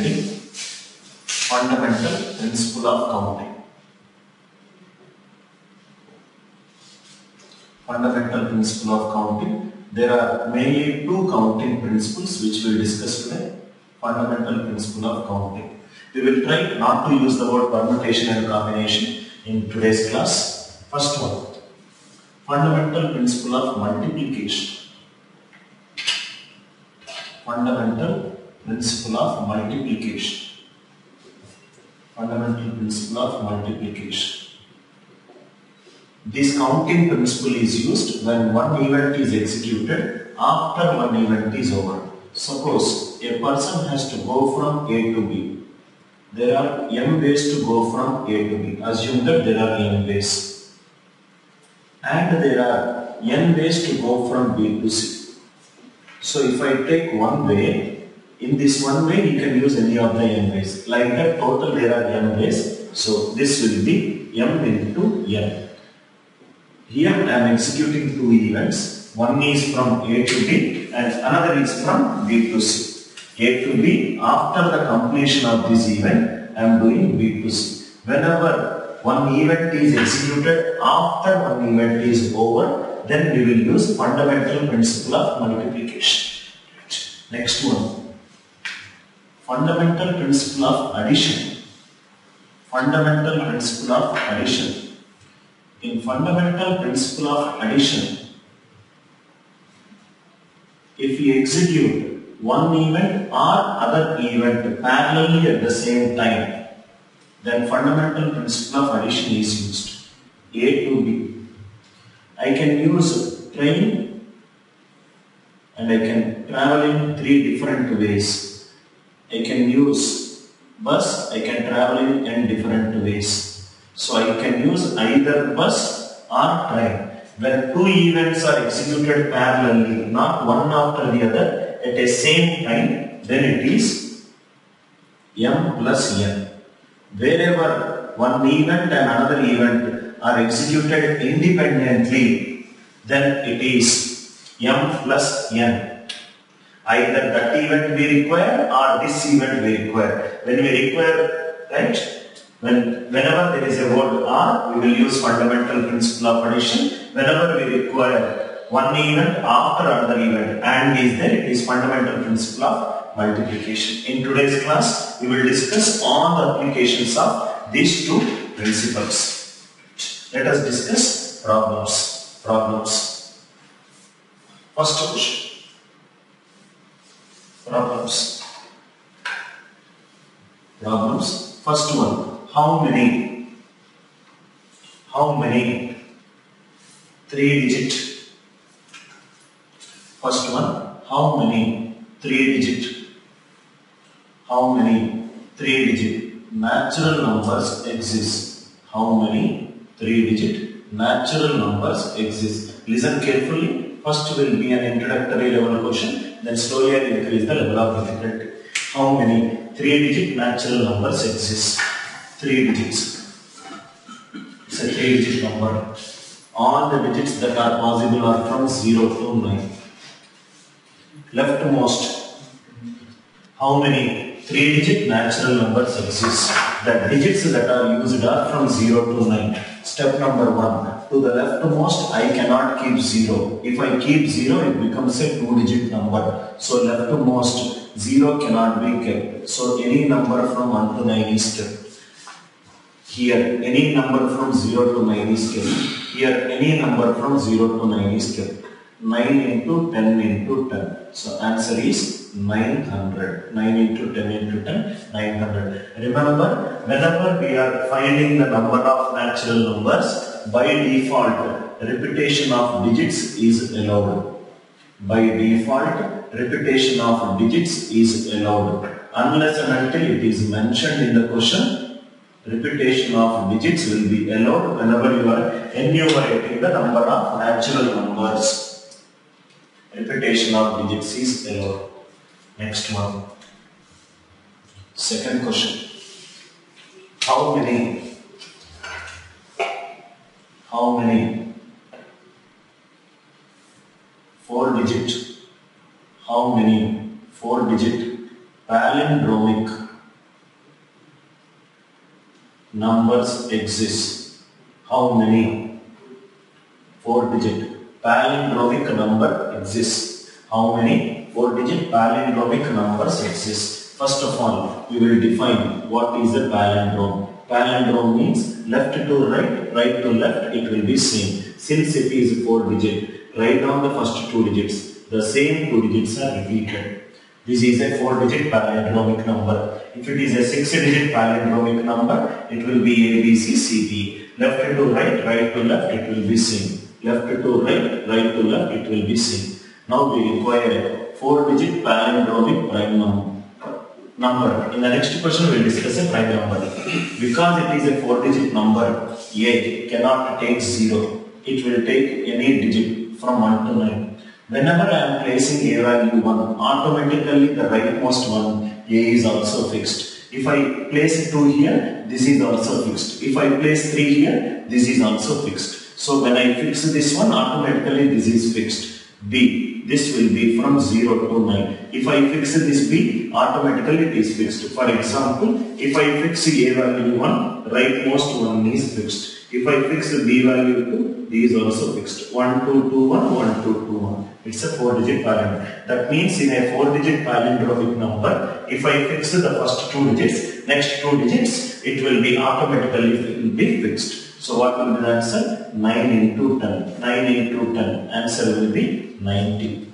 Secondly, fundamental principle of counting. Fundamental principle of counting. There are mainly two counting principles which we will discuss today. Fundamental principle of counting. We will try not to use the word permutation and combination in today's class. First one, fundamental principle of multiplication. Fundamental principle of multiplication. Fundamental principle of multiplication. This counting principle is used when one event is executed after one event is over. Suppose a person has to go from A to B. There are n ways to go from A to B. Assume that there are n ways. And there are n ways to go from B to C. So if I take one way, in this one way you can use any of the n ways. Like that, total there are n ways. So this will be m into n. Here I am executing two events. One is from A to B and another is from B to C. A to B, after the completion of this event, I am doing B to C. Whenever one event is executed after one event is over, then we will use fundamental principle of multiplication. Next one, fundamental principle of addition. Fundamental principle of addition. In fundamental principle of addition, if we execute one event or other event parallelly at the same time, then fundamental principle of addition is used. A to B. I can use train and I can travel in three different ways. I can use bus, I can travel in n different ways. So I can use either bus or train. When two events are executed parallelly, not one after the other, at a same time, then it is m plus n. Wherever one event and another event are executed independently, then it is m plus n. Either that event we require or this event we require. When we require, right? Whenever there is a word or, we will use fundamental principle of addition. Whenever we require one event after another event and is there, it is fundamental principle of multiplication. In today's class, we will discuss all the applications of these two principles. Let us discuss problems. First question. Problems. First one. How many 3-digit? First one, how many 3-digit natural numbers exist? How many 3-digit natural numbers exist? Listen carefully. First will be an introductory level question, then slowly I will increase the level of difficulty. How many 3-digit natural numbers exist? 3 digits. It's a 3-digit number. All the digits that are possible are from 0 to 9. Leftmost, how many 3-digit natural numbers exist? The digits that are used are from 0 to 9. Step number 1. To the leftmost, I cannot keep 0. If I keep 0, it becomes a 2-digit number. So leftmost, 0 cannot be kept. So any number from 1 to 9 is kept. Here, any number from 0 to 9 is kept. Here, any number from 0 to 9 is kept. 9 into 10 into 10. So, answer is 900. 9 into 10 into 10, 900. Remember, whenever we are finding the number of natural numbers, by default, repetition of digits is allowed. By default, repetition of digits is allowed. Unless and until it is mentioned in the question, repetition of digits will be allowed whenever you are enumerating the number of natural numbers. Repetition of digits is allowed. Next one. Second question. How many 4-digit palindromic numbers exist. How many? 4-digit palindromic number exists. How many 4-digit palindromic numbers exist? First of all, we will define what is a palindrome. Palindrome means left to right, right to left, it will be same. Since it is 4-digit, write down the first 2 digits. The same 2 digits are repeated. This is a 4-digit palindromic number. If it is a 6-digit palindromic number, it will be A, B, C, C, D. Left to right, right to left, it will be same. Left to right, right to left, it will be same. Now we require a 4-digit palindromic prime number. In the next question, we will discuss a prime number. Because it is a 4-digit number, A cannot take 0. It will take any digit from 1 to 9. Whenever I am placing A value 1, automatically the rightmost one, A is also fixed. If I place 2 here, this is also fixed. If I place 3 here, this is also fixed. So when I fix this one, automatically this is fixed. B, this will be from 0 to 9. If I fix this B, automatically it is fixed. For example, if I fix A value 1, rightmost one is fixed. If I fix B value 2, D is also fixed. 1, 2, 2, 1, 1, 2, 2, 1. It's a 4-digit palindrome. That means in a 4-digit palindromic number, if I fix the first 2 digits, next 2 digits, it will be automatically fixed. So what will be the answer? 9 into 10. 9 into 10. Answer will be 90.